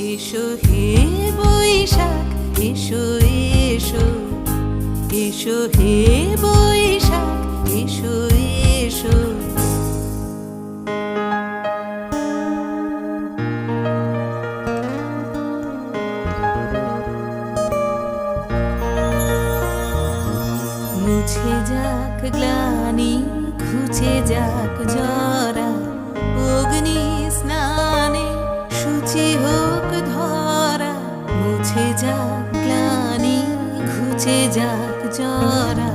এসো হে বৈশাখ, এসো এসো, এসো হে বৈশাখ, এসো এসো। মুছে যাক গ্লানি, ঘুচে যাক জরা, অগ্নি স্নানে শুচি হোক ধরা। মুছে যাক গ্লানি, ঘুচে যাক জরা,